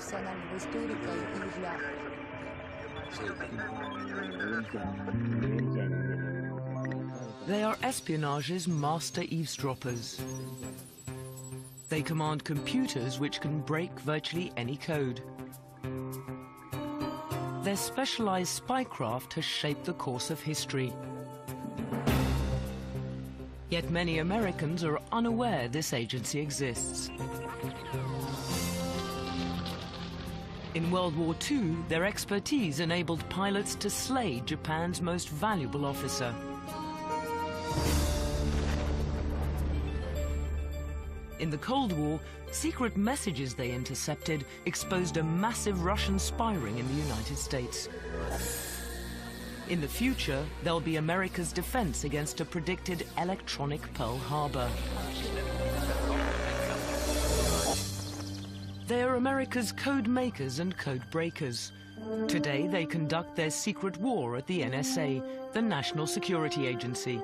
профессионального историка и для... They are espionage's master eavesdroppers. They command computers which can break virtually any code. Their specialized spycraft has shaped the course of history. Yet many Americans are unaware this agency exists. In World War II, their expertise enabled pilots to slay Japan's most valuable officer. In the Cold War, secret messages they intercepted exposed a massive Russian spy ring in the United States. In the future, they'll be America's defense against a predicted electronic Pearl Harbor. They are America's code makers and code breakers. Today, they conduct their secret war at the NSA, the National Security Agency.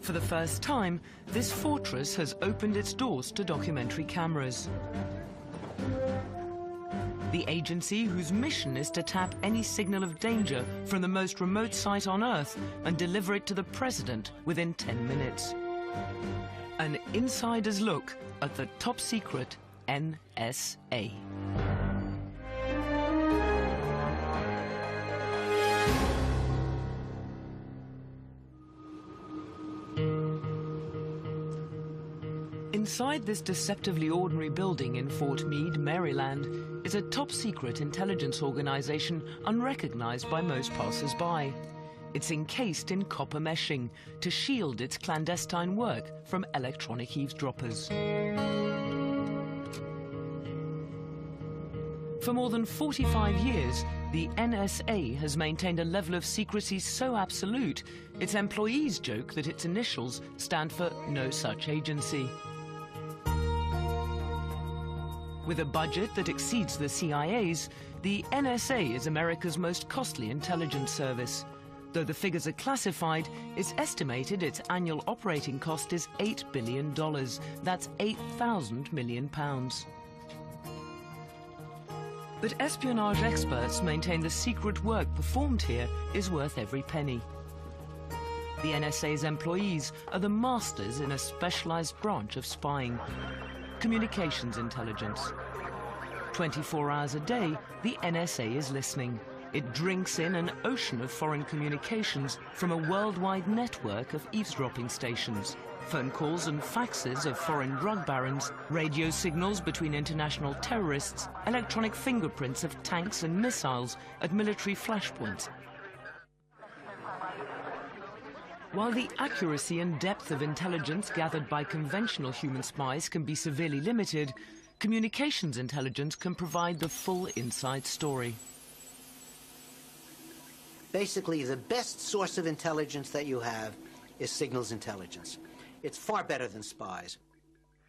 For the first time, this fortress has opened its doors to documentary cameras. The agency, whose mission is to tap any signal of danger from the most remote site on Earth and deliver it to the president within 10 minutes. An insider's look at the top secret NSA. Inside this deceptively ordinary building in Fort Meade, Maryland, is a top-secret intelligence organization unrecognized by most passers-by. It's encased in copper meshing to shield its clandestine work from electronic eavesdroppers. For more than 45 years, the NSA has maintained a level of secrecy so absolute, its employees joke that its initials stand for no such agency. With a budget that exceeds the CIA's, the NSA is America's most costly intelligence service. Though the figures are classified, it's estimated its annual operating cost is $8 billion. That's 8,000 million pounds. But espionage experts maintain the secret work performed here is worth every penny. The NSA's employees are the masters in a specialized branch of spying, communications intelligence. 24 hours a day, the NSA is listening. It drinks in an ocean of foreign communications from a worldwide network of eavesdropping stations. Phone calls and faxes of foreign drug barons, radio signals between international terrorists, electronic fingerprints of tanks and missiles at military flashpoints. While the accuracy and depth of intelligence gathered by conventional human spies can be severely limited, communications intelligence can provide the full inside story. Basically, the best source of intelligence that you have is signals intelligence. It's far better than spies.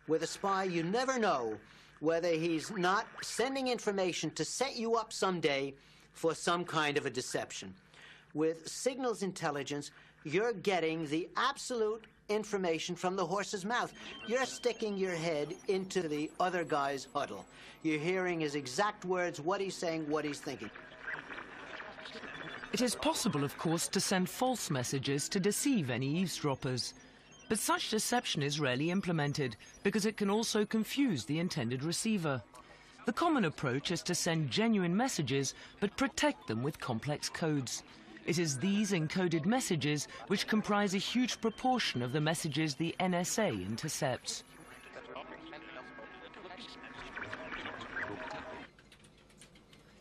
With a spy, you never know whether he's not sending information to set you up someday for some kind of a deception. With signals intelligence, you're getting the absolute information from the horse's mouth. You're sticking your head into the other guy's huddle. You're hearing his exact words, what he's saying, what he's thinking. It is possible, of course, to send false messages to deceive any eavesdroppers. But such deception is rarely implemented because it can also confuse the intended receiver. The common approach is to send genuine messages but protect them with complex codes. It is these encoded messages which comprise a huge proportion of the messages the NSA intercepts.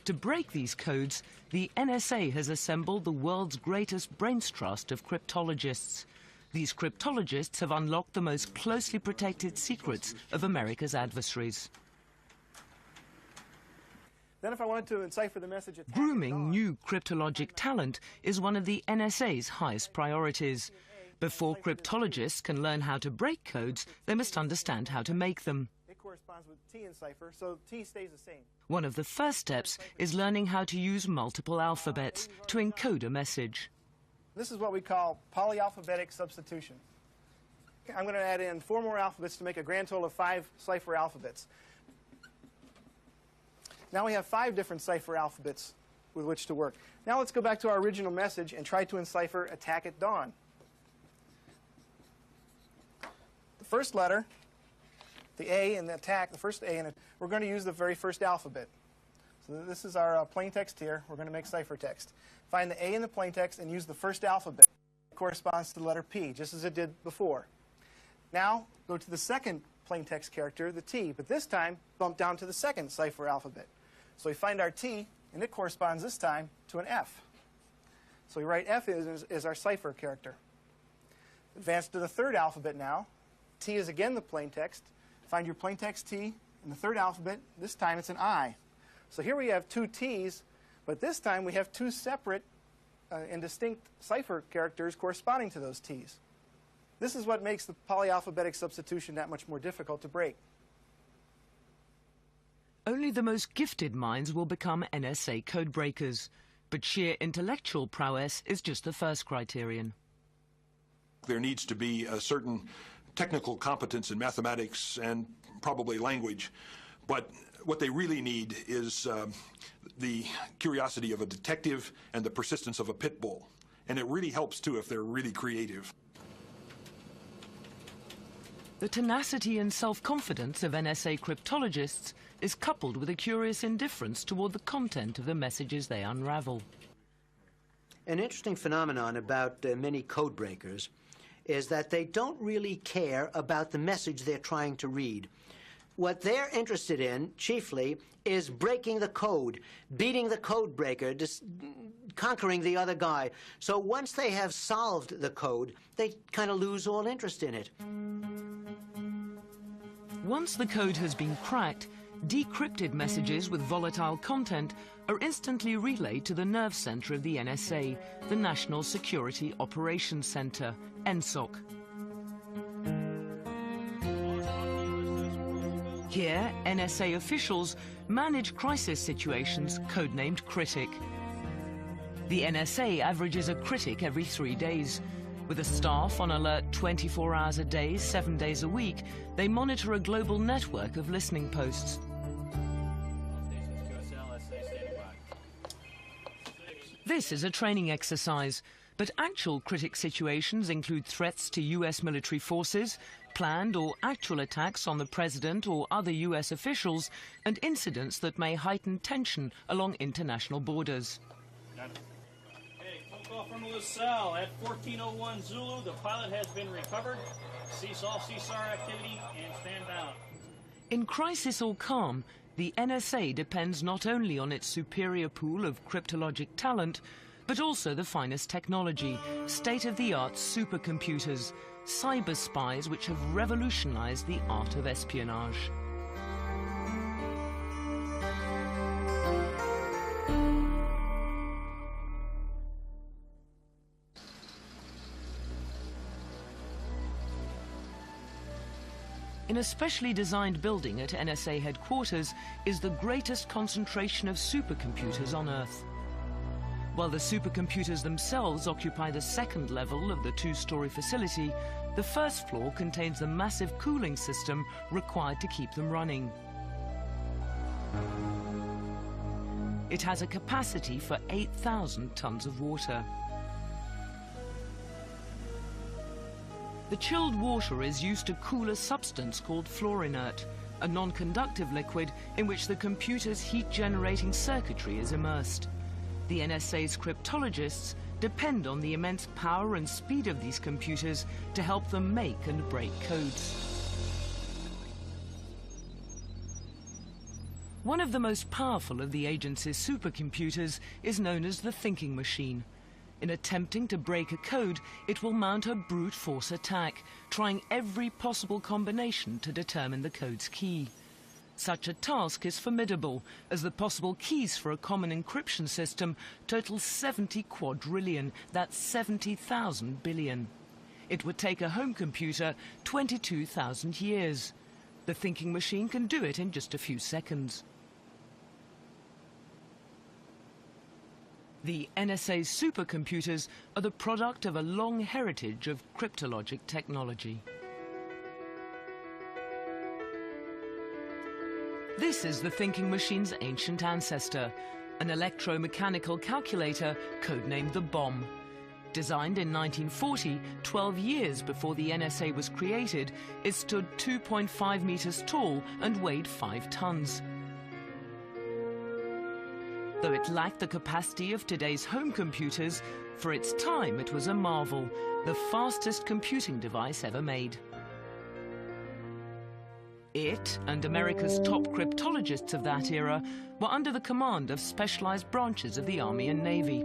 To break these codes, the NSA has assembled the world's greatest brains trust of cryptologists. These cryptologists have unlocked the most closely protected secrets of America's adversaries. Then if I wanted to encipher the message... Grooming new cryptologic talent is one of the NSA's highest priorities. Before cryptologists can learn how to break codes, they must understand how to make them. It corresponds with T in cipher, so T stays the same. One of the first steps is learning how to use multiple alphabets to encode a message. This is what we call polyalphabetic substitution. I'm going to add in 4 more alphabets to make a grand total of 5 cipher alphabets. Now we have 5 different cipher alphabets with which to work. Now let's go back to our original message and try to encipher attack at dawn. The first letter, the A in the attack, the first A in it, we're going to use the very first alphabet. So this is our plain text here. We're going to make ciphertext. Find the A in the plain text and use the first alphabet. It corresponds to the letter P, just as it did before. Now go to the second plain text character, the T, but this time bump down to the second cipher alphabet. So we find our T, and it corresponds this time to an F. So we write F is our cipher character. Advance to the third alphabet now. T is again the plain text. Find your plain text T in the third alphabet. This time it's an I. So here we have 2 T's, but this time we have 2 separate and distinct cipher characters corresponding to those T's. This is what makes the polyalphabetic substitution that much more difficult to break. Only the most gifted minds will become NSA code breakers, but sheer intellectual prowess is just the first criterion. There needs to be a certain technical competence in mathematics and probably language, but what they really need is the curiosity of a detective and the persistence of a pit bull. And it really helps, too, if they're really creative. The tenacity and self-confidence of NSA cryptologists is coupled with a curious indifference toward the content of the messages they unravel. An interesting phenomenon about many code breakers is that they don't really care about the message they're trying to read. What they're interested in, chiefly, is breaking the code, beating the code breaker, conquering the other guy. So once they have solved the code, they kind of lose all interest in it. Once the code has been cracked, decrypted messages with volatile content are instantly relayed to the nerve center of the NSA, the National Security Operations Center, NSOC. Here, NSA officials manage crisis situations codenamed Critic. The NSA averages a critic every 3 days. With a staff on alert 24 hours a day, 7 days a week, they monitor a global network of listening posts. This is a training exercise, but actual critic situations include threats to US military forces, planned or actual attacks on the president or other US officials, and incidents that may heighten tension along international borders. Call from LaSalle at 1401 Zulu. The pilot has been recovered. Cease all CSAR activity and stand down. In crisis or calm, the NSA depends not only on its superior pool of cryptologic talent, but also the finest technology, state-of-the-art supercomputers, cyber spies which have revolutionized the art of espionage. In a specially designed building at NSA headquarters is the greatest concentration of supercomputers on Earth. While the supercomputers themselves occupy the second level of the 2-story facility, the first floor contains the massive cooling system required to keep them running. It has a capacity for 8,000 tons of water. The chilled water is used to cool a substance called fluorinert, a non-conductive liquid in which the computer's heat-generating circuitry is immersed. The NSA's cryptologists depend on the immense power and speed of these computers to help them make and break codes. One of the most powerful of the agency's supercomputers is known as the thinking machine. In attempting to break a code, it will mount a brute force attack, trying every possible combination to determine the code's key. Such a task is formidable, as the possible keys for a common encryption system total 70 quadrillion, that's 70,000 billion. It would take a home computer 22,000 years. The thinking machine can do it in just a few seconds. The NSA's supercomputers are the product of a long heritage of cryptologic technology. This is the thinking machine's ancient ancestor, an electromechanical calculator codenamed the bomb. Designed in 1940, 12 years before the NSA was created, it stood 2.5 meters tall and weighed 5 tons. Though it lacked the capacity of today's home computers, for its time it was a marvel, the fastest computing device ever made. It and America's top cryptologists of that era were under the command of specialized branches of the Army and Navy.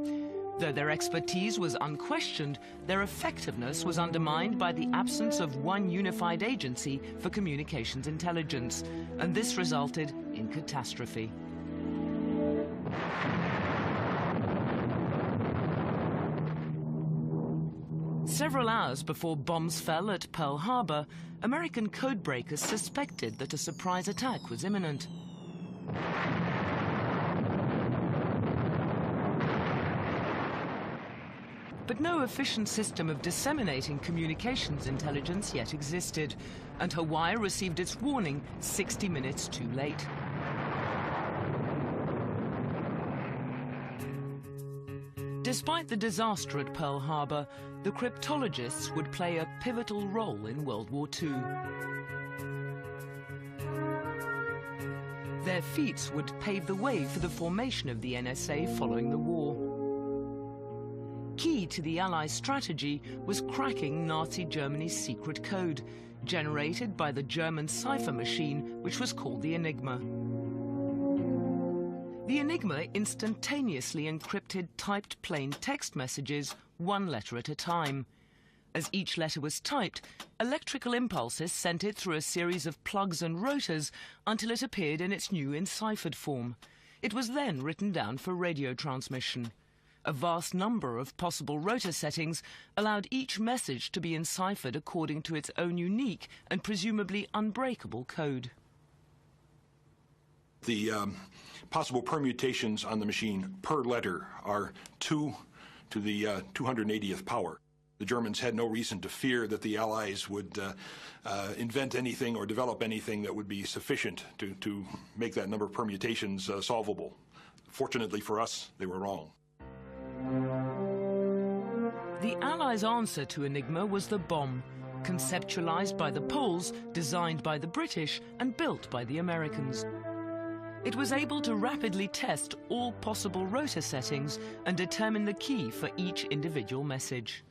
Though their expertise was unquestioned, their effectiveness was undermined by the absence of one unified agency for communications intelligence, and this resulted in catastrophe. Several hours before bombs fell at Pearl Harbor, American codebreakers suspected that a surprise attack was imminent. But no efficient system of disseminating communications intelligence yet existed, and Hawaii received its warning 60 minutes too late. Despite the disaster at Pearl Harbor, the cryptologists would play a pivotal role in World War II. Their feats would pave the way for the formation of the NSA following the war. Key to the Allies' strategy was cracking Nazi Germany's secret code, generated by the German cipher machine, which was called the Enigma. The Enigma instantaneously encrypted typed plain text messages, one letter at a time. As each letter was typed, electrical impulses sent it through a series of plugs and rotors until it appeared in its new enciphered form. It was then written down for radio transmission. A vast number of possible rotor settings allowed each message to be enciphered according to its own unique and presumably unbreakable code. The possible permutations on the machine per letter are 2 to the 280th power. The Germans had no reason to fear that the Allies would invent anything or develop anything that would be sufficient to make that number of permutations solvable. Fortunately for us, they were wrong. The Allies' answer to Enigma was the bomb, conceptualized by the Poles, designed by the British, and built by the Americans. It was able to rapidly test all possible rotor settings and determine the key for each individual message.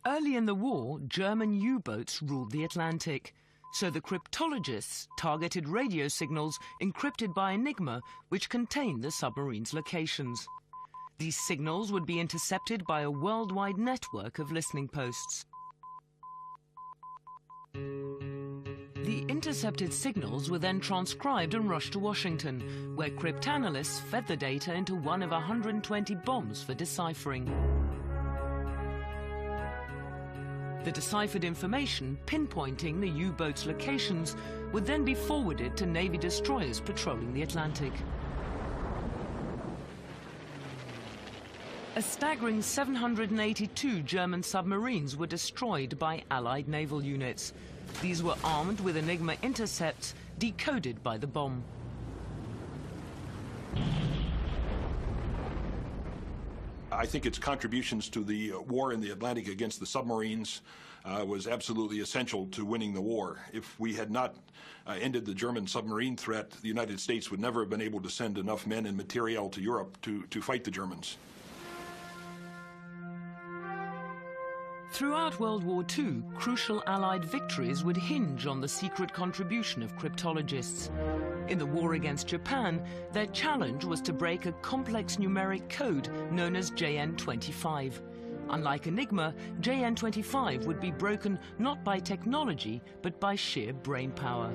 Early in the war, German U-boats ruled the Atlantic, so the cryptologists targeted radio signals encrypted by Enigma which contained the submarine's locations. These signals would be intercepted by a worldwide network of listening posts. The intercepted signals were then transcribed and rushed to Washington, where cryptanalysts fed the data into one of 120 bombs for deciphering. The deciphered information, pinpointing the U-boat's locations, would then be forwarded to Navy destroyers patrolling the Atlantic. A staggering 782 German submarines were destroyed by Allied naval units. These were armed with Enigma intercepts decoded by the bomb. I think its contributions to the war in the Atlantic against the submarines was absolutely essential to winning the war. If we had not ended the German submarine threat, the United States would never have been able to send enough men and materiel to Europe to fight the Germans. Throughout World War II, crucial Allied victories would hinge on the secret contribution of cryptologists. In the war against Japan, their challenge was to break a complex numeric code known as JN25. Unlike Enigma, JN25 would be broken not by technology, but by sheer brain power.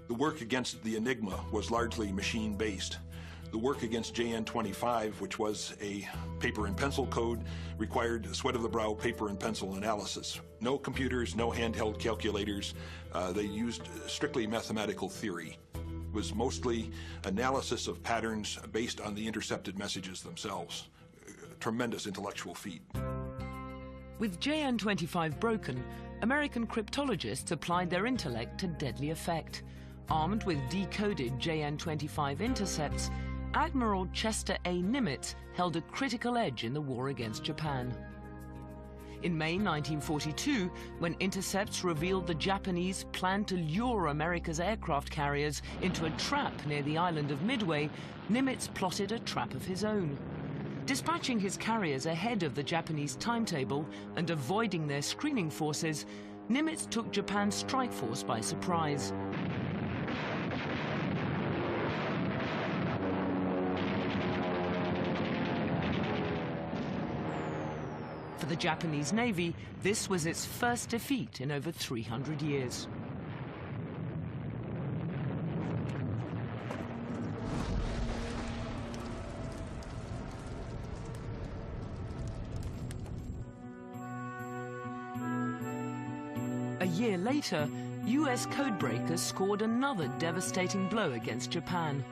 The work against the Enigma was largely machine-based. The work against JN25, which was a paper and pencil code, required sweat-of-the-brow paper and pencil analysis. No computers, no handheld calculators. They used strictly mathematical theory. It was mostly analysis of patterns based on the intercepted messages themselves. Tremendous intellectual feat. With JN-25 broken, American cryptologists applied their intellect to deadly effect. Armed with decoded JN-25 intercepts, Admiral Chester A. Nimitz held a critical edge in the war against Japan. In May 1942, when intercepts revealed the Japanese planned to lure America's aircraft carriers into a trap near the island of Midway, Nimitz plotted a trap of his own. Dispatching his carriers ahead of the Japanese timetable and avoiding their screening forces, Nimitz took Japan's strike force by surprise. For the Japanese Navy, this was its first defeat in over 300 years. A year later, US codebreakers scored another devastating blow against Japan.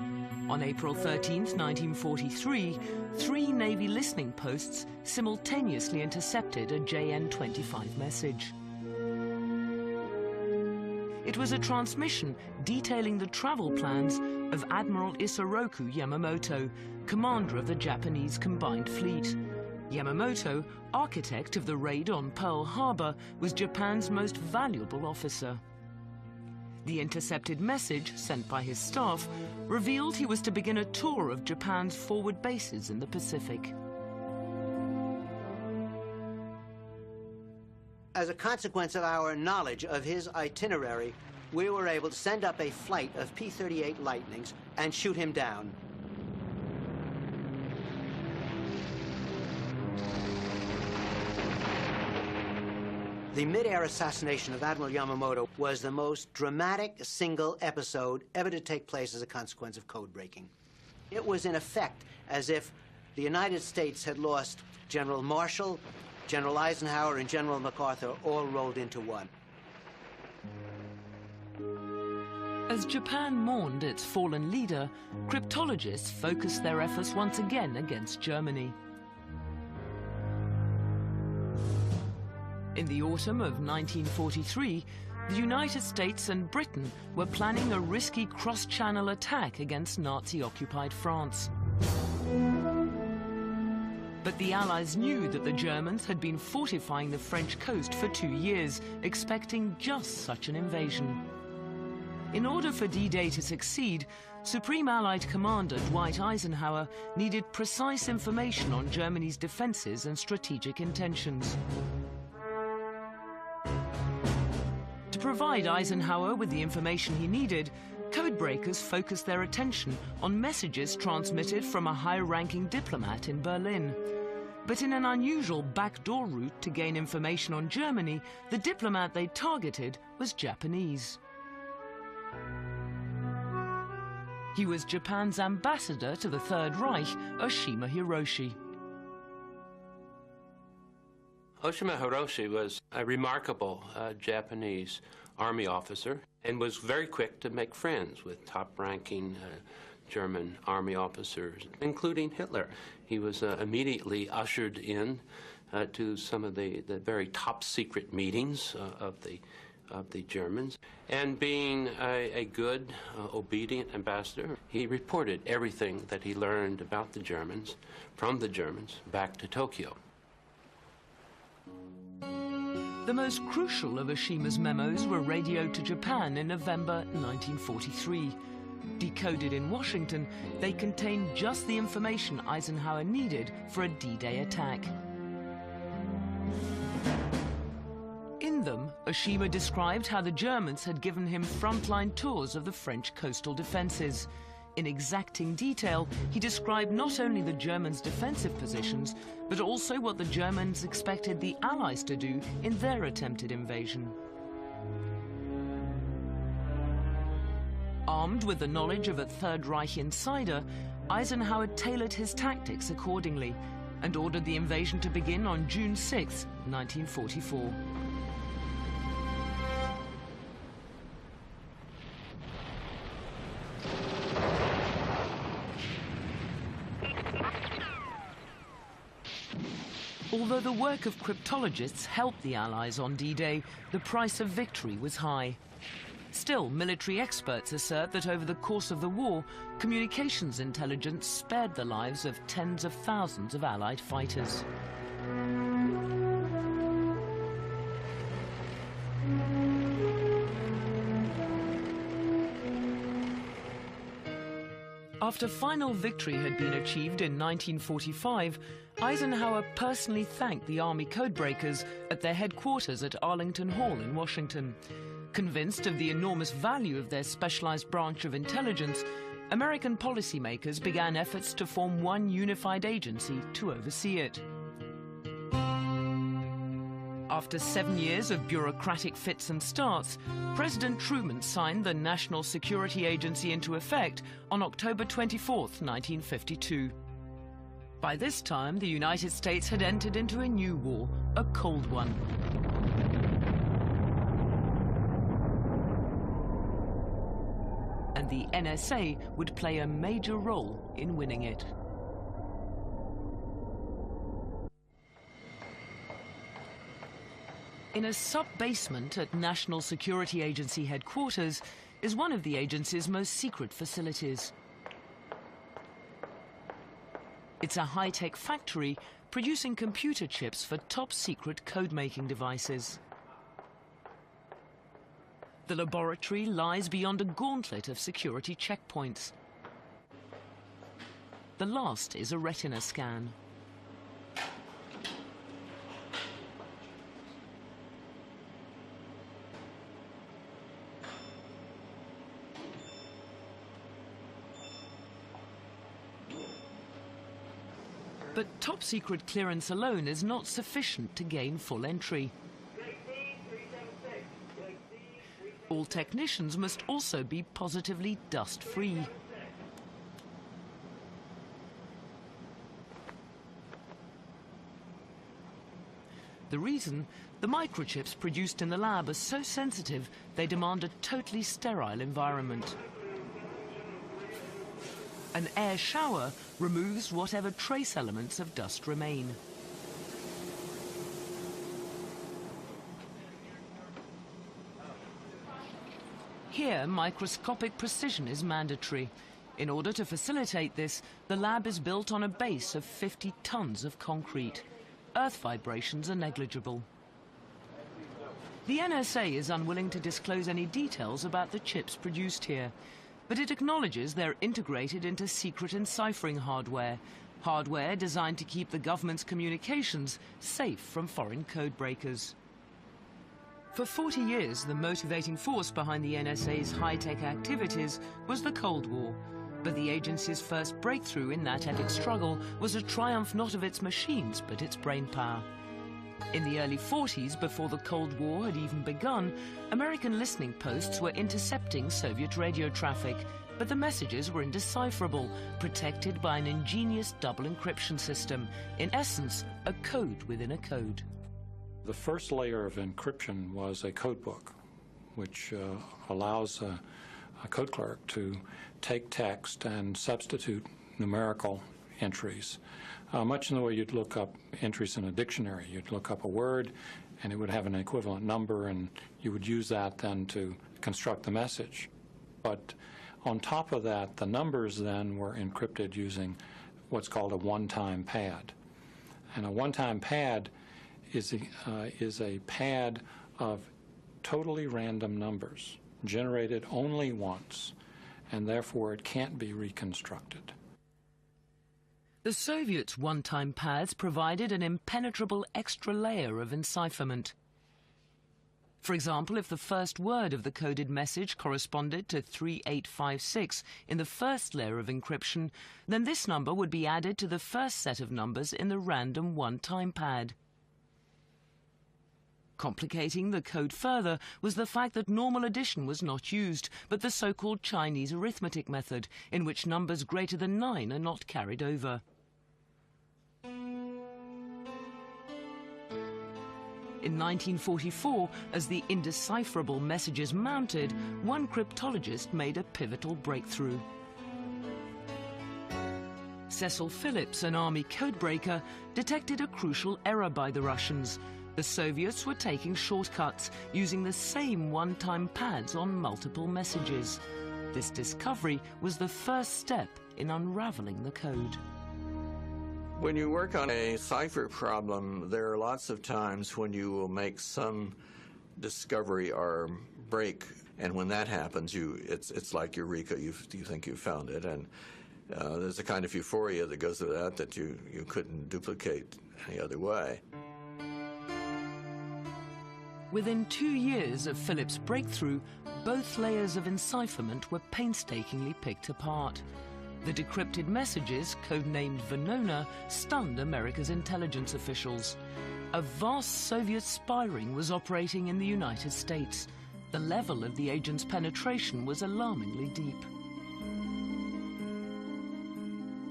On April 13, 1943, 3 Navy listening posts simultaneously intercepted a JN-25 message. It was a transmission detailing the travel plans of Admiral Isoroku Yamamoto, commander of the Japanese Combined Fleet. Yamamoto, architect of the raid on Pearl Harbor, was Japan's most valuable officer. The intercepted message, sent by his staff, revealed he was to begin a tour of Japan's forward bases in the Pacific. As a consequence of our knowledge of his itinerary, we were able to send up a flight of P-38 Lightnings and shoot him down. The mid-air assassination of Admiral Yamamoto was the most dramatic single episode ever to take place as a consequence of code breaking. It was in effect as if the United States had lost General Marshall, General Eisenhower, and General MacArthur all rolled into one. As Japan mourned its fallen leader, cryptologists focused their efforts once again against Germany. In the autumn of 1943, the United States and Britain were planning a risky cross-channel attack against Nazi-occupied France. But the Allies knew that the Germans had been fortifying the French coast for 2 years, expecting just such an invasion. In order for D-Day to succeed, Supreme Allied Commander Dwight Eisenhower needed precise information on Germany's defenses and strategic intentions. To provide Eisenhower with the information he needed, codebreakers focused their attention on messages transmitted from a high-ranking diplomat in Berlin. But in an unusual backdoor route to gain information on Germany, the diplomat they targeted was Japanese. He was Japan's ambassador to the Third Reich, Oshima Hiroshi. Oshima Hiroshi was a remarkable Japanese army officer and was very quick to make friends with top-ranking German army officers, including Hitler. He was immediately ushered in to some of the very top-secret meetings of the Germans. And being a good, obedient ambassador, he reported everything that he learned about the Germans, from the Germans, back to Tokyo. The most crucial of Oshima's memos were radioed to Japan in November 1943. Decoded in Washington, they contained just the information Eisenhower needed for a D-Day attack. In them, Oshima described how the Germans had given him frontline tours of the French coastal defenses. In exacting detail, he described not only the Germans' defensive positions, but also what the Germans expected the Allies to do in their attempted invasion. Armed with the knowledge of a Third Reich insider, Eisenhower tailored his tactics accordingly and ordered the invasion to begin on June 6, 1944. Although the work of cryptologists helped the Allies on D-Day, the price of victory was high. Still, military experts assert that over the course of the war, communications intelligence spared the lives of tens of thousands of Allied fighters. After final victory had been achieved in 1945, Eisenhower personally thanked the Army codebreakers at their headquarters at Arlington Hall in Washington. Convinced of the enormous value of their specialized branch of intelligence, American policymakers began efforts to form one unified agency to oversee it. After 7 years of bureaucratic fits and starts, President Truman signed the National Security Agency into effect on October 24, 1952. By this time, the United States had entered into a new war, a Cold one. And the NSA would play a major role in winning it. In a sub-basement at National Security Agency headquarters is one of the agency's most secret facilities. It's a high-tech factory producing computer chips for top-secret code-making devices. The laboratory lies beyond a gauntlet of security checkpoints. The last is a retina scan. But top-secret clearance alone is not sufficient to gain full entry. All technicians must also be positively dust-free. The reason? The microchips produced in the lab are so sensitive they demand a totally sterile environment. An air shower removes whatever trace elements of dust remain. Here, microscopic precision is mandatory. In order to facilitate this, the lab is built on a base of 50 tons of concrete. Earth vibrations are negligible. The NSA is unwilling to disclose any details about the chips produced here, but it acknowledges they're integrated into secret enciphering hardware designed to keep the government's communications safe from foreign code breakers. For 40 years, the motivating force behind the NSA's high-tech activities was the Cold War, but the agency's first breakthrough in that epic struggle was a triumph not of its machines, but its brainpower. In the early 40s, before the Cold War had even begun, American listening posts were intercepting Soviet radio traffic, but the messages were indecipherable, protected by an ingenious double encryption system, in essence, a code within a code. The first layer of encryption was a code book, which allows a code clerk to take text and substitute numerical entries, much in the way you'd look up entries in a dictionary. You'd look up a word, and it would have an equivalent number, and you would use that then to construct the message. But on top of that, the numbers then were encrypted using what's called a one-time pad. And a one-time pad is a pad of totally random numbers, generated only once, and therefore it can't be reconstructed. The Soviets' one-time pads provided an impenetrable extra layer of encipherment. For example, if the first word of the coded message corresponded to 3856 in the first layer of encryption, then this number would be added to the first set of numbers in the random one-time pad. Complicating the code further was the fact that normal addition was not used, but the so-called Chinese arithmetic method, in which numbers greater than 9 are not carried over. In 1944, as the indecipherable messages mounted, one cryptologist made a pivotal breakthrough. Cecil Phillips, an army codebreaker, detected a crucial error by the Russians. The Soviets were taking shortcuts, using the same one-time pads on multiple messages. This discovery was the first step in unraveling the code. When you work on a cipher problem, there are lots of times when you will make some discovery or break, and when that happens, it's like eureka. You think you've found it, and there's a kind of euphoria that goes with that you couldn't duplicate any other way. Within 2 years of Phillips' breakthrough, both layers of encipherment were painstakingly picked apart. The decrypted messages, codenamed Venona, stunned America's intelligence officials. A vast Soviet spy ring was operating in the United States. The level of the agent's penetration was alarmingly deep.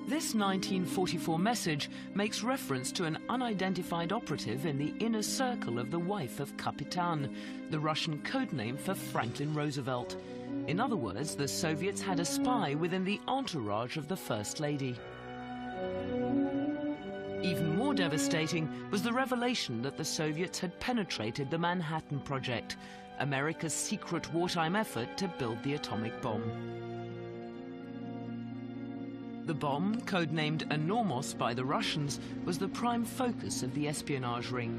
This 1944 message makes reference to an unidentified operative in the inner circle of the wife of Kapitan, the Russian codename for Franklin Roosevelt. In other words, the Soviets had a spy within the entourage of the First Lady. Even more devastating was the revelation that the Soviets had penetrated the Manhattan Project, America's secret wartime effort to build the atomic bomb. The bomb, codenamed Enormos by the Russians, was the prime focus of the espionage ring.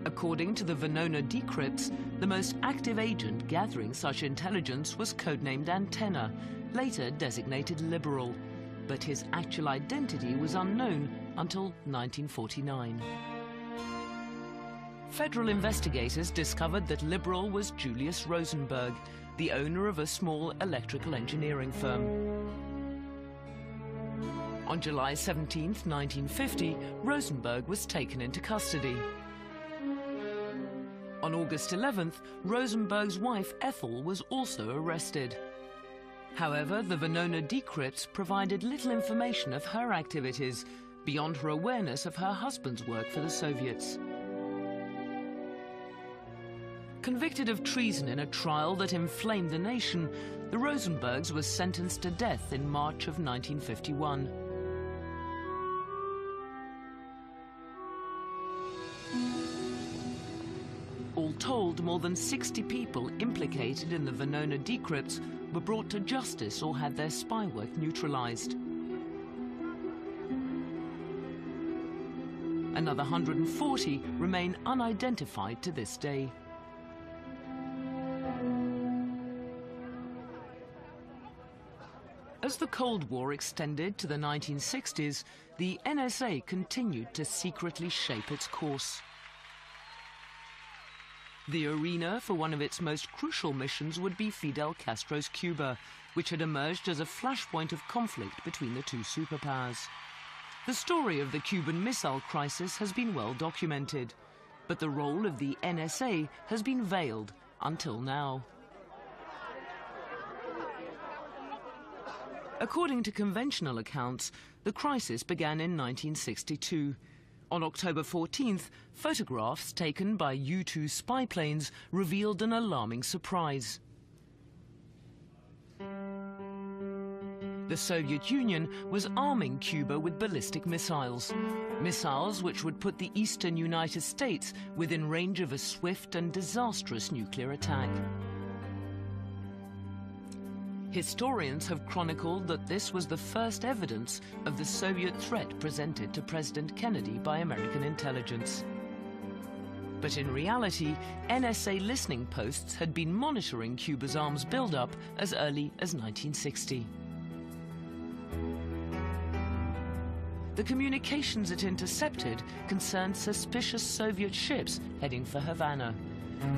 According to the Venona decrypts, the most active agent gathering such intelligence was codenamed Antenna, later designated Liberal, but his actual identity was unknown until 1949. Federal investigators discovered that Liberal was Julius Rosenberg, the owner of a small electrical engineering firm. On July 17, 1950, Rosenberg was taken into custody. On August 11th, Rosenberg's wife Ethel was also arrested. However, the Venona decrypts provided little information of her activities, beyond her awareness of her husband's work for the Soviets. Convicted of treason in a trial that inflamed the nation, the Rosenbergs were sentenced to death in March of 1951. All told, more than 60 people implicated in the Venona decrypts were brought to justice or had their spy work neutralized. Another 140 remain unidentified to this day. As the Cold War extended to the 1960s, the NSA continued to secretly shape its course. The arena for one of its most crucial missions would be Fidel Castro's Cuba, which had emerged as a flashpoint of conflict between the two superpowers. The story of the Cuban Missile Crisis has been well documented, but the role of the NSA has been veiled until now. According to conventional accounts, the crisis began in 1962. On October 14th, photographs taken by U-2 spy planes revealed an alarming surprise. The Soviet Union was arming Cuba with ballistic missiles. Missiles which would put the eastern United States within range of a swift and disastrous nuclear attack. Historians have chronicled that this was the first evidence of the Soviet threat presented to President Kennedy by American intelligence. But in reality, NSA listening posts had been monitoring Cuba's arms buildup as early as 1960. The communications it intercepted concerned suspicious Soviet ships heading for Havana.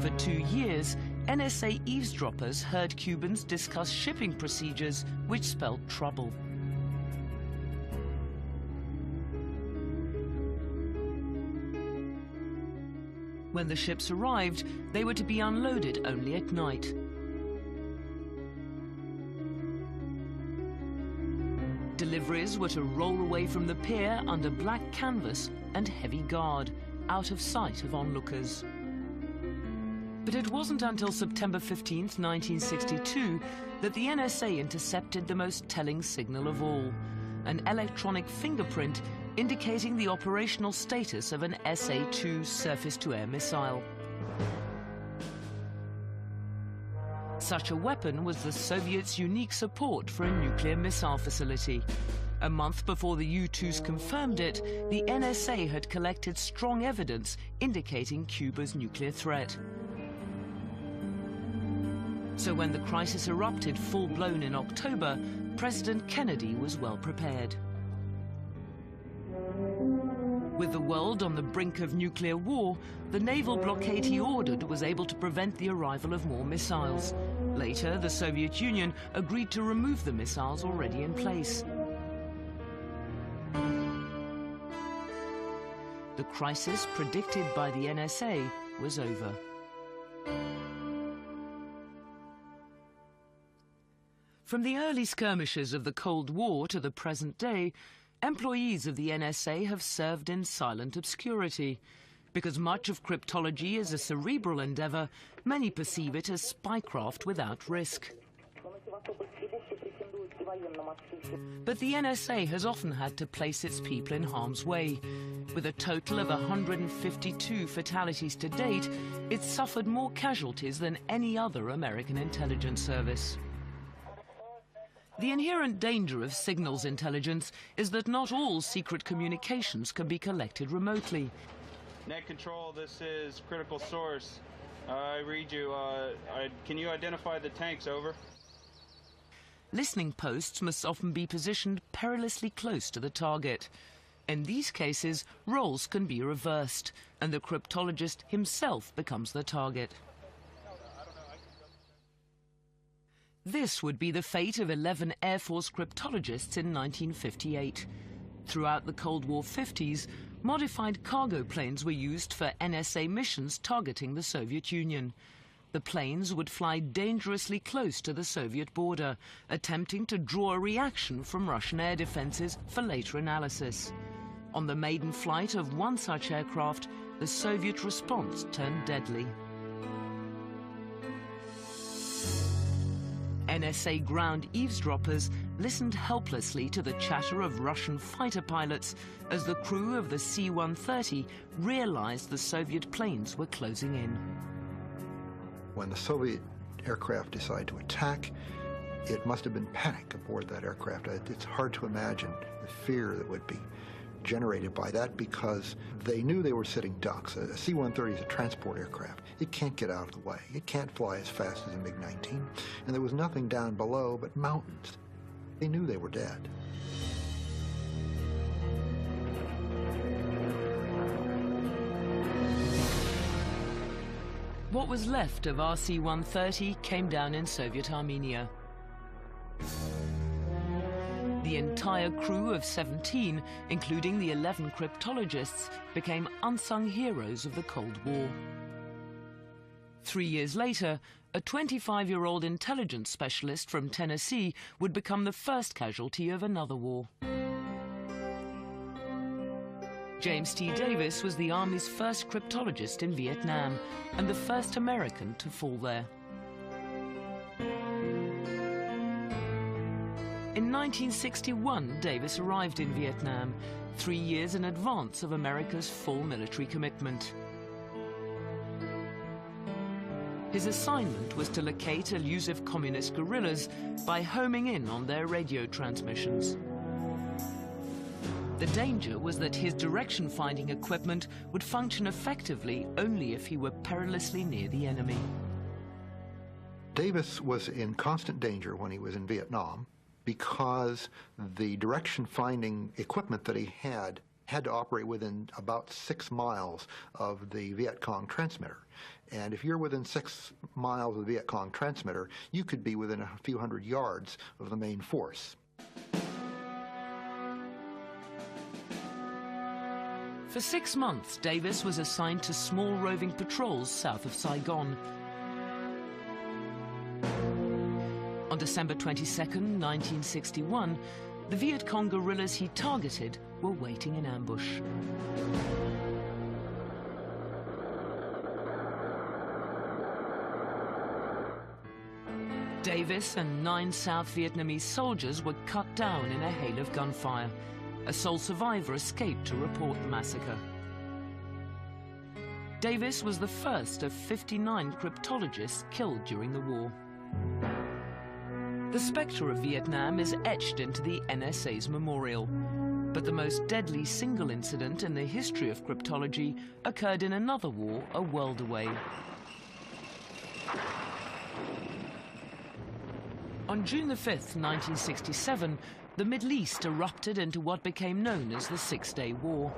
For 2 years, NSA eavesdroppers heard Cubans discuss shipping procedures which spelled trouble. When the ships arrived, they were to be unloaded only at night. Deliveries were to roll away from the pier under black canvas and heavy guard, out of sight of onlookers. But it wasn't until September 15th, 1962, that the NSA intercepted the most telling signal of all, an electronic fingerprint indicating the operational status of an SA-2 surface-to-air missile. Such a weapon was the Soviets' unique support for a nuclear missile facility. A month before the U-2s confirmed it, the NSA had collected strong evidence indicating Cuba's nuclear threat. So when the crisis erupted full-blown in October, President Kennedy was well prepared. With the world on the brink of nuclear war, the naval blockade he ordered was able to prevent the arrival of more missiles. Later, the Soviet Union agreed to remove the missiles already in place. The crisis predicted by the NSA was over. From the early skirmishes of the Cold War to the present day, employees of the NSA have served in silent obscurity. Because much of cryptology is a cerebral endeavor, many perceive it as spycraft without risk. But the NSA has often had to place its people in harm's way. With a total of 152 fatalities to date, it's suffered more casualties than any other American intelligence service. The inherent danger of signals intelligence is that not all secret communications can be collected remotely. Net control, this is critical source. I read you. Can you identify the tanks, over? Listening posts must often be positioned perilously close to the target. In these cases, roles can be reversed, and the cryptologist himself becomes the target. This would be the fate of 11 Air Force cryptologists in 1958. Throughout the Cold War 50s, modified cargo planes were used for NSA missions targeting the Soviet Union. The planes would fly dangerously close to the Soviet border, attempting to draw a reaction from Russian air defenses for later analysis. On the maiden flight of one such aircraft, the Soviet response turned deadly. NSA ground eavesdroppers listened helplessly to the chatter of Russian fighter pilots as the crew of the C-130 realized the Soviet planes were closing in. When the Soviet aircraft decided to attack, it must have been panic aboard that aircraft. It's hard to imagine the fear that would be generated by that, because they knew they were sitting ducks. A C-130 is a transport aircraft. It can't get out of the way. It can't fly as fast as a MiG-19. And there was nothing down below but mountains. They knew they were dead. What was left of RC-130 came down in Soviet Armenia. The entire crew of 17, including the 11 cryptologists, became unsung heroes of the Cold War. 3 years later, a 25-year-old intelligence specialist from Tennessee would become the first casualty of another war. James T. Davis was the Army's first cryptologist in Vietnam and the first American to fall there. In 1961, Davis arrived in Vietnam, 3 years in advance of America's full military commitment. His assignment was to locate elusive communist guerrillas by homing in on their radio transmissions. The danger was that his direction-finding equipment would function effectively only if he were perilously near the enemy. Davis was in constant danger when he was in Vietnam, because the direction-finding equipment that he had to operate within about 6 miles of the Viet Cong transmitter. And if you're within 6 miles of the Viet Cong transmitter, you could be within a few hundred yards of the main force. For 6 months, Davis was assigned to small roving patrols south of Saigon. On December 22, 1961, the Viet Cong guerrillas he targeted were waiting in ambush. Davis and 9 South Vietnamese soldiers were cut down in a hail of gunfire. A sole survivor escaped to report the massacre. Davis was the first of 59 cryptologists killed during the war. The spectre of Vietnam is etched into the NSA's memorial. But the most deadly single incident in the history of cryptology occurred in another war a world away. On June 5th, 1967, the Middle East erupted into what became known as the Six-Day War.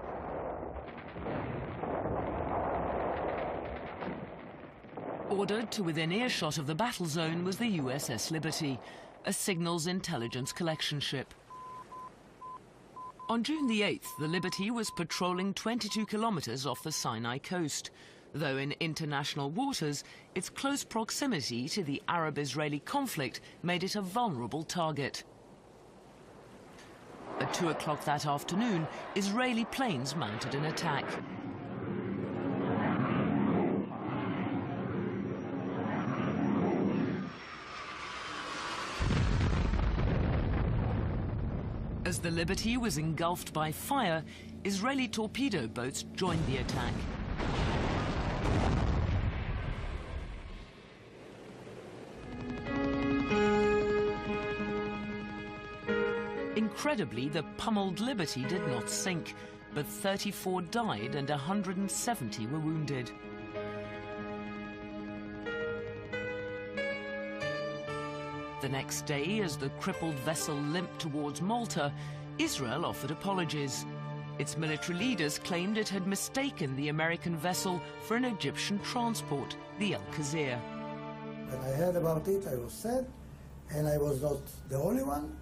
Ordered to within earshot of the battle zone was the USS Liberty, a signals intelligence collection ship. On June the 8th, the Liberty was patrolling 22 kilometers off the Sinai coast, though in international waters, its close proximity to the Arab-Israeli conflict made it a vulnerable target. At 2 o'clock that afternoon, Israeli planes mounted an attack. As the Liberty was engulfed by fire, Israeli torpedo boats joined the attack. Incredibly, the pummeled Liberty did not sink, but 34 died and 170 were wounded. The next day, as the crippled vessel limped towards Malta, Israel offered apologies. Its military leaders claimed it had mistaken the American vessel for an Egyptian transport, the El Khazir. When I heard about it, I was sad, and I was not the only one.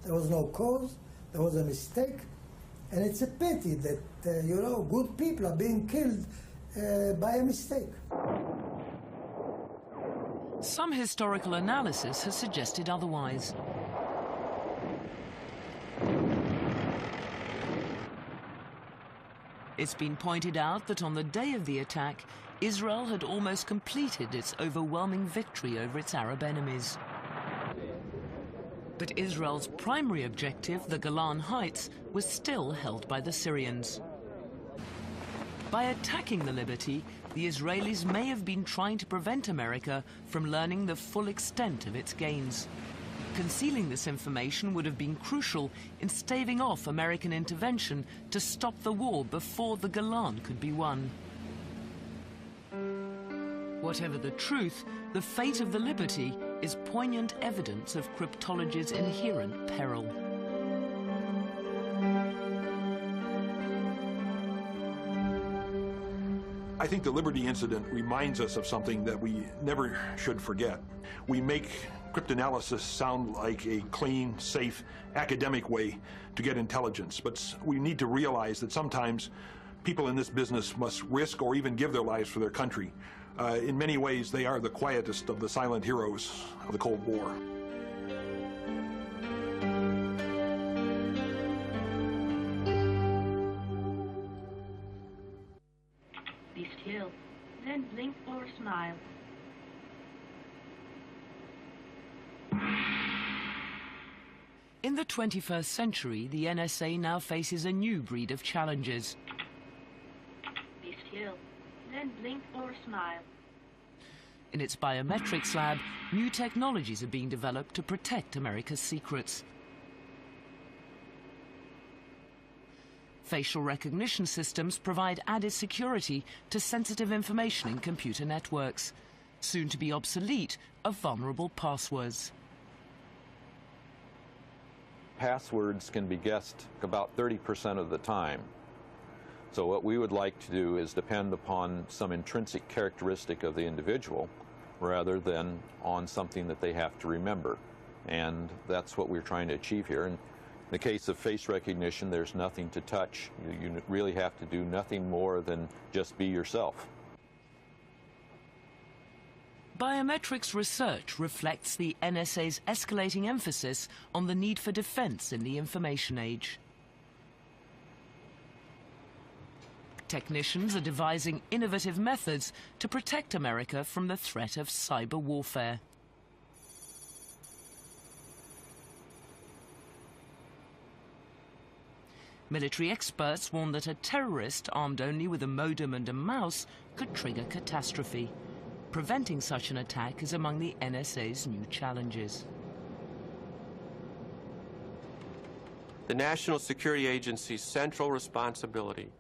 There was no cause, there was a mistake, and it's a pity that, good people are being killed by a mistake. Some historical analysis has suggested otherwise. It's been pointed out that on the day of the attack, Israel had almost completed its overwhelming victory over its Arab enemies. But Israel's primary objective, the Golan Heights, was still held by the Syrians. By attacking the Liberty, the Israelis may have been trying to prevent America from learning the full extent of its gains. Concealing this information would have been crucial in staving off American intervention to stop the war before the Golan could be won. Whatever the truth, the fate of the Liberty is poignant evidence of cryptology's inherent peril. I think the Liberty incident reminds us of something that we never should forget. We make cryptanalysis sound like a clean, safe, academic way to get intelligence, but we need to realize that sometimes people in this business must risk or even give their lives for their country. In many ways, they are the quietest of the silent heroes of the Cold War. Be still, then blink or smile. In the 21st century, the NSA now faces a new breed of challenges. Be still, then blink or smile. In its biometrics lab, new technologies are being developed to protect America's secrets. Facial recognition systems provide added security to sensitive information in computer networks, soon to be obsolete of vulnerable passwords. Passwords can be guessed about 30% of the time. So what we would like to do is depend upon some intrinsic characteristic of the individual rather than on something that they have to remember. And that's what we're trying to achieve here. And in the case of face recognition, there's nothing to touch. You really have to do nothing more than just be yourself. Biometrics research reflects the NSA's escalating emphasis on the need for defense in the information age. Technicians are devising innovative methods to protect America from the threat of cyber warfare. Military experts warn that a terrorist armed only with a modem and a mouse could trigger catastrophe. Preventing such an attack is among the NSA's new challenges. The National Security Agency's central responsibility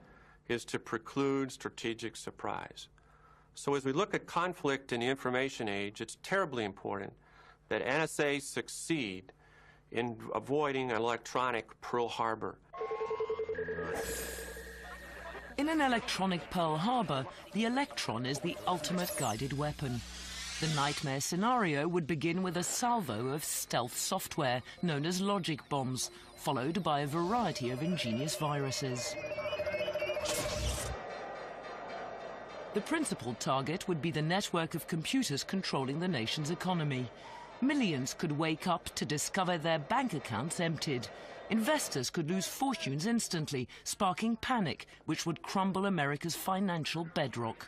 is to preclude strategic surprise. So as we look at conflict in the information age, it's terribly important that NSA succeed in avoiding an electronic Pearl Harbor. In an electronic Pearl Harbor, the electron is the ultimate guided weapon. The nightmare scenario would begin with a salvo of stealth software known as logic bombs, followed by a variety of ingenious viruses. The principal target would be the network of computers controlling the nation's economy. Millions could wake up to discover their bank accounts emptied. Investors could lose fortunes instantly, sparking panic, which would crumble America's financial bedrock.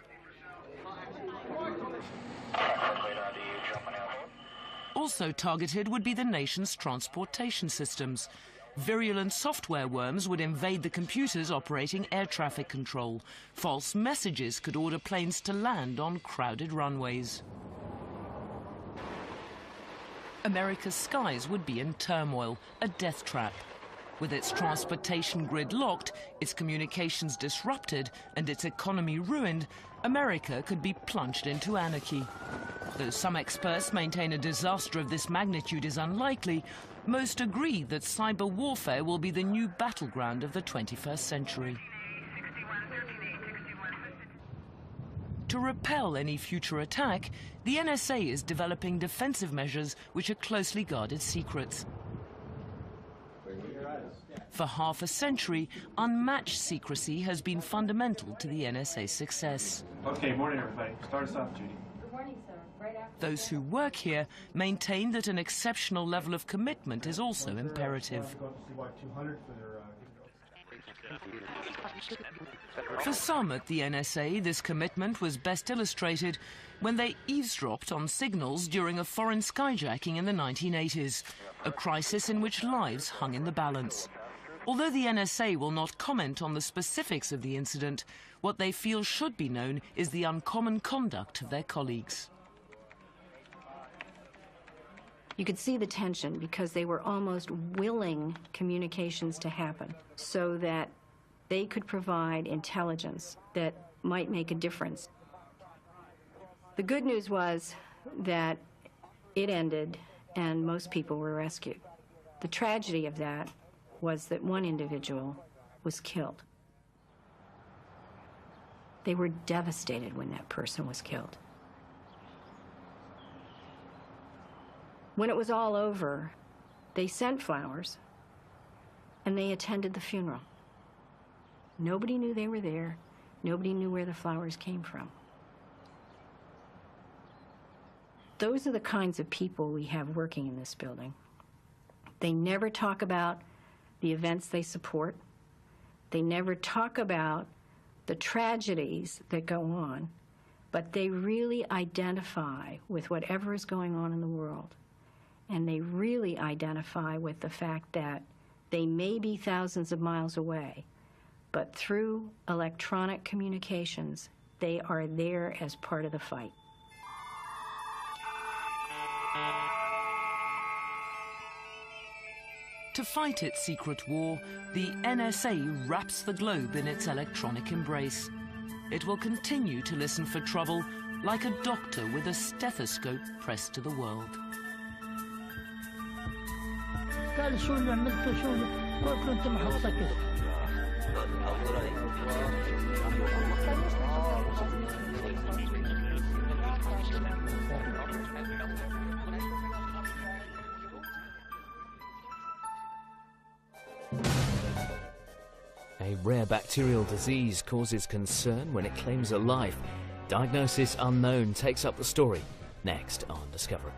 Also targeted would be the nation's transportation systems. Virulent software worms would invade the computers operating air traffic control. False messages could order planes to land on crowded runways. America's skies would be in turmoil, a death trap. With its transportation grid locked, its communications disrupted, and its economy ruined, America could be plunged into anarchy. Though some experts maintain a disaster of this magnitude is unlikely, most agree that cyber warfare will be the new battleground of the 21st century. To repel any future attack, the NSA is developing defensive measures which are closely guarded secrets. For half a century, unmatched secrecy has been fundamental to the NSA's success. Okay, morning everybody. Start us off, Judy. Good morning, sir. Right after. Those who work here maintain that an exceptional level of commitment is also imperative. For some at the NSA, this commitment was best illustrated when they eavesdropped on signals during a foreign skyjacking in the 1980s, a crisis in which lives hung in the balance. Although the NSA will not comment on the specifics of the incident, what they feel should be known is the uncommon conduct of their colleagues. You could see the tension because they were almost willing communications to happen so that they could provide intelligence that might make a difference. The good news was that it ended and most people were rescued. The tragedy of that was that one individual was killed. They were devastated when that person was killed. When it was all over, they sent flowers and they attended the funeral. Nobody knew they were there. Nobody knew where the flowers came from. Those are the kinds of people we have working in this building. They never talk about the events they support. They never talk about the tragedies that go on, but they really identify with whatever is going on in the world. And they really identify with the fact that they may be thousands of miles away, but through electronic communications, they are there as part of the fight. To fight its secret war, the NSA wraps the globe in its electronic embrace. It will continue to listen for trouble like a doctor with a stethoscope pressed to the world. قال شو اللي عملته شو قلت له انت ما حطك A rare bacterial disease causes concern when it claims a life. Diagnosis unknown takes up the story next on Discovery.